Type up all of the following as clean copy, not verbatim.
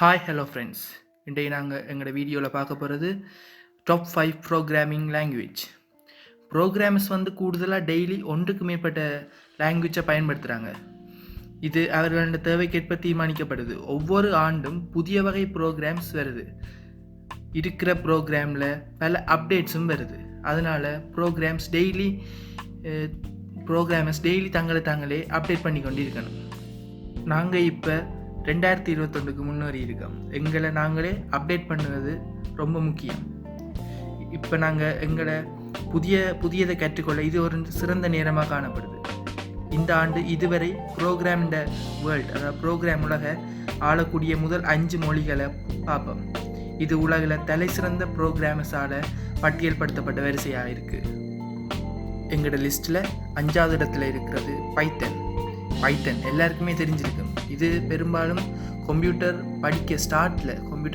Hi hello friends. இன்றைக்கு நாங்கள் எங்களோட வீடியோவில் பார்க்க போகிறது டாப் 5 ப்ரோக்ராமிங் லாங்குவேஜ். ப்ரோக்ராமர்ஸ் கூடுதலாக டெய்லி ஒன்றுக்கு மேற்பட்ட லாங்குவேஜை பயன்படுத்துகிறாங்க. இது அவர்களோட தேவைக்கேற்ப தீர்மானிக்கப்படுது. ஒவ்வொரு ஆண்டும் புதிய வகை ப்ரோக்ராம்ஸ் வருது. இருக்கிற ப்ரோக்ராமில் பல அப்டேட்ஸும் வருது. அதனால் ப்ரோக்ராமர்ஸ் டெய்லி தாங்களே அப்டேட் பண்ணி கொண்டு இருக்கணும். நாங்கள் இப்போ 2021க்கு முன்னேறி இருக்கோம். எங்களை நாங்களே அப்டேட் பண்ணுவது ரொம்ப முக்கியம். இப்போ நாங்கள் எங்களை புதியதை கற்றுக்கொள்ள இது ஒரு சிறந்த நேரமாக காணப்படுது. இந்த ஆண்டு இதுவரை ப்ரோக்ராம்ட வேர்ல்ட், அதாவது ப்ரோக்ராம் உலக ஆளக்கூடிய முதல் 5 மொழிகளை பார்ப்போம். இது உலகில் தலை சிறந்த ப்ரோக்ராமர்ஸால் பட்டியல்படுத்தப்பட்ட வரிசையாக இருக்குது. எங்களோட லிஸ்ட்டில் 5வது இடத்துல இருக்கிறது பைத்தன். எல்லாருக்குமே தெரிஞ்சிருக்கும். இது பெரும்பாலும் கம்ப்யூட்டர்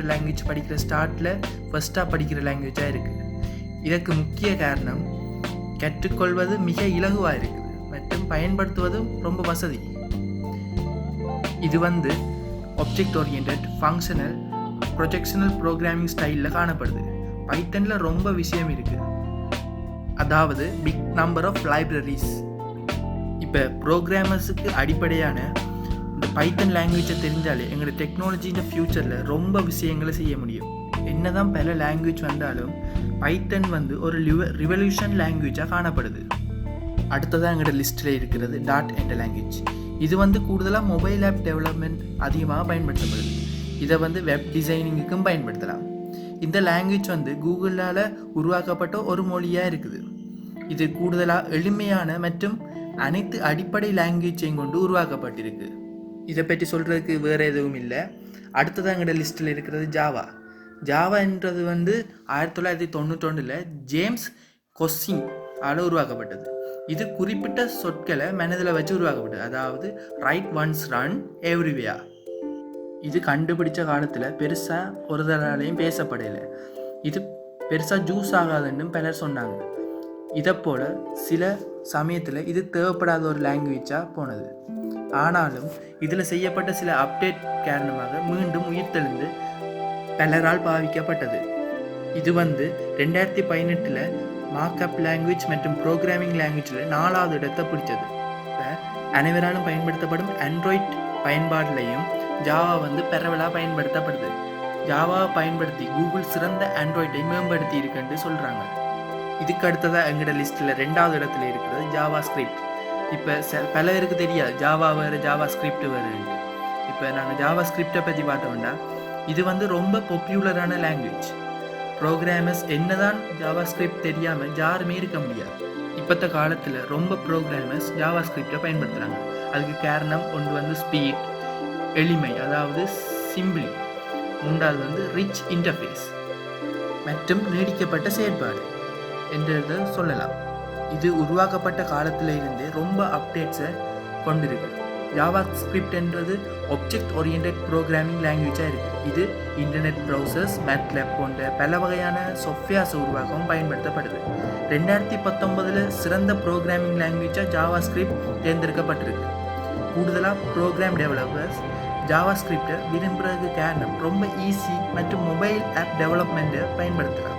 லாங்குவேஜ் படிக்கிற ஸ்டார்ட்டில் ஃபஸ்ட்டாக படிக்கிற லாங்குவேஜாக இருக்குது. இதற்கு முக்கிய காரணம் கற்றுக்கொள்வது மிக இலகுவாக இருக்குது மற்றும் பயன்படுத்துவதும் ரொம்ப வசதி. இது object oriented, functional, projectional programming ஸ்டைலில் காணப்படுது. பைத்தனில் ரொம்ப விஷயம் இருக்குது, அதாவது பிக் நம்பர் ஆஃப் லைப்ரரிஸ். இப்போ ப்ரோக்ராமர்ஸுக்கு அடிப்படையான இந்த பைத்தன் லாங்குவேஜை தெரிஞ்சாலே எங்களோட டெக்னாலஜியின் ஃப்யூச்சரில் ரொம்ப விஷயங்களை செய்ய முடியும். என்ன தான் பல லாங்குவேஜ் வந்தாலும் பைத்தன் ஒரு ரிவல்யூஷன் லாங்குவேஜாக காணப்படுது. அடுத்ததாக எங்களோட லிஸ்ட்டில் இருக்கிறது டாட் என்ற லாங்குவேஜ். இது கூடுதலாக மொபைல் ஆப் டெவலப்மெண்ட் அதிகமாக பயன்படுத்தப்படுது. இதை வெப் டிசைனிங்குக்கும் பயன்படுத்தலாம். இந்த லாங்குவேஜ் கூகுளால் உருவாக்கப்பட்ட ஒரு மொழியாக இருக்குது. இது கூடுதலாக எளிமையான மற்றும் அனைத்து அடிப்படை லாங்குவேஜையும் கொண்டு உருவாக்கப்பட்டிருக்கு. இதை பற்றி சொல்கிறதுக்கு வேறு எதுவும் இல்லை. அடுத்ததாக எங்களோட லிஸ்ட்டில் இருக்கிறது ஜாவான்றது 1991 ஜேம்ஸ் கொஸ்ஸிங் ஆல் உருவாக்கப்பட்டது. இது குறிப்பிட்ட சொற்களை மனதில் வச்சு உருவாக்கப்பட்டது, அதாவது ரைட் ஒன்ஸ் ரன் எவ்ரிவேர். இது கண்டுபிடிச்ச காலத்தில் பெருசாக ஒரு தராலையும் பேசப்படலை. இது பெருசாக ஜூஸ் ஆகாதுன்னு பலர் சொன்னாங்க. இதை போல் சில சமயத்தில் இது தேவைப்படாத ஒரு லாங்குவேஜாக போனது. ஆனாலும் இதில் செய்யப்பட்ட சில அப்டேட் காரணமாக மீண்டும் உயிர்த்தெழுந்து பலரால் பாவிக்கப்பட்டது. இது 2018 மார்க்அப் லாங்குவேஜ் மற்றும் ப்ரோக்ராமிங் லாங்குவேஜில் 4வது இடத்தை பிடிச்சது. இப்போ அனைவராலும் பயன்படுத்தப்படும் ஆண்ட்ராய்ட் பயன்பாட்டிலையும் ஜாவா பரவலாக பயன்படுத்தப்படுது. ஜாவாவை பயன்படுத்தி கூகுள் சிறந்த ஆண்ட்ராய்டை மேம்படுத்தி இருக்குன்னு சொல்கிறாங்க. இதுக்கு அடுத்ததாக எங்களோட லிஸ்ட்டில் 2வது இடத்துல இருக்கிறது ஜாவா ஸ்கிரிப்ட். இப்போ பல பேருக்கு தெரியாது ஜாவா வேறு, ஜாவா ஸ்கிரிப்ட் வேறுன்ட்டு. இப்போ நாங்கள் ஜாவா ஸ்கிரிப்டை பற்றி பார்த்தோம்னா இது ரொம்ப பாப்புலரான லாங்குவேஜ். ப்ரோக்ராமர்ஸ் என்னதான் ஜாவா ஸ்கிரிப்ட் தெரியாமல் யாருமே இருக்க முடியாது. இப்போத்த காலத்தில் ரொம்ப ப்ரோக்ராமர்ஸ் ஜாவா ஸ்கிரிப்டை பயன்படுத்துகிறாங்க. அதுக்கு காரணம் ஒன்று ஸ்பீட், எளிமை, அதாவது சிம்பிளி. 3வது ரிச் இன்டர்ஃபேஸ் மற்றும் நீடிக்கப்பட்ட செயற்பாடு என்றதை சொல்லலாம். இது உருவாக்கப்பட்ட காலத்தில் இருந்தே ரொம்ப அப்டேட்ஸை கொண்டிருக்கு. ஜாவா ஸ்கிரிப்ட் என்றது ஆப்ஜெக்ட் ஓரியன்டட் ப்ரோக்ராமிங் லாங்குவேஜாக இருக்குது. இது இன்டர்நெட் ப்ரௌசர்ஸ், மேட்லேப் போன்ற பல வகையான சாஃப்ட்வேர்ஸை உருவாக்கவும் பயன்படுத்தப்படுது. 2019 சிறந்த ப்ரோக்ராமிங் லாங்குவேஜாக ஜாவா ஸ்கிரிப்ட் தேர்ந்தெடுக்கப்பட்டிருக்கு. கூடுதலாக ப்ரோக்ராம் டெவலப்பர்ஸ் ஜாவா ஸ்கிரிப்டை விரும்புறதுக்கு காரணம் ரொம்ப ஈஸி மற்றும் மொபைல் ஆப் டெவலப்மெண்ட்டை பயன்படுத்தலாம்.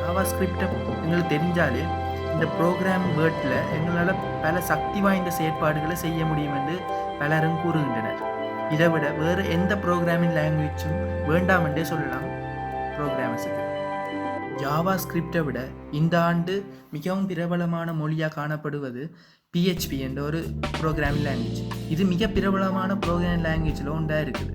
ஜாவா ஸ்கிரிப்டை எங்களுக்கு தெரிஞ்சாலே இந்த ப்ரோக்ராம் வேர்ட்டில் எங்களால் பல சக்தி வாய்ந்த செயற்பாடுகளை செய்ய முடியும் என்று பலரும் கூறுகின்றனர். இதை விட வேறு எந்த ப்ரோக்ராமிங் லாங்குவேஜும் வேண்டாம் என்றே சொல்லலாம் ப்ரோக்ராமர்ஸுக்கு. ஜாவா ஸ்கிரிப்டை விட இந்த ஆண்டு மிகவும் பிரபலமான மொழியாக காணப்படுவது PHP என்ற ஒரு ப்ரோக்ராமிங் லாங்குவேஜ். இது மிக பிரபலமான ப்ரோக்ராமிங் லாங்குவேஜில் ஒன்றாக இருக்குது.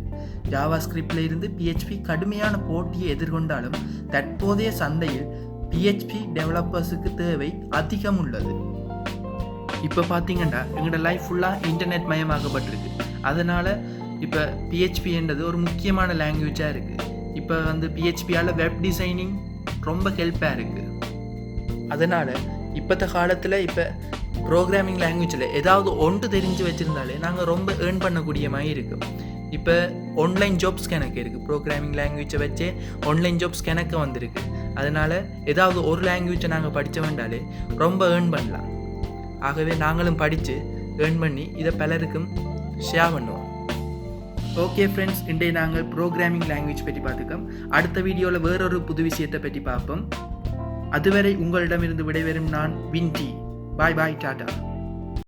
ஜாவா ஸ்கிரிப்டில் இருந்து PHP கடுமையான போட்டியை எதிர்கொண்டாலும் தற்போதைய சந்தையில் PHP டெவலப்பர்ஸுக்கு தேவை அதிகம் உள்ளது. இப்போ பார்த்தீங்கன்னா எங்களோட லைஃப் ஃபுல்லாக இன்டர்நெட் மயமாக்கப்பட்டிருக்கு. அதனால் இப்போ PHP என்றது ஒரு முக்கியமான லாங்குவேஜாக இருக்குது. இப்போ PHPயால் வெப் டிசைனிங் ரொம்ப ஹெல்ப்பாக இருக்குது. அதனால் இப்போத்த காலத்தில் இப்போ ப்ரோக்ராமிங் லாங்குவேஜில் ஏதாவது ஒன்று தெரிஞ்சு வச்சுருந்தாலே நாங்கள் ரொம்ப ஏர்ன் பண்ணக்கூடிய மாதிரி இருக்கும். இப்போ ஆன்லைன் ஜாப்ஸ் கணக்கு இருக்குது. ப்ரோக்ராமிங் லாங்குவேஜை வச்சே ஆன்லைன் ஜாப்ஸ் கணக்கு வந்திருக்கு. அதனால் ஏதாவது ஒரு லாங்குவேஜை நாங்கள் படித்த வேண்டாலே ரொம்ப ஏர்ன் பண்ணலாம். ஆகவே நாங்களும் படித்து ஏர்ன் பண்ணி இதை பலருக்கும் ஷேர் பண்ணுவோம். ஓகே ஃப்ரெண்ட்ஸ், இன்றைய நாங்கள் ப்ரோக்ராமிங் லாங்குவேஜ் பற்றி பார்த்துக்கோம். அடுத்த வீடியோவில் வேறொரு புது விஷயத்தை பற்றி பார்ப்போம். அதுவரை உங்களிடமிருந்து விடைபெறும் நான் வின்டி. பாய் பாய், டாடா.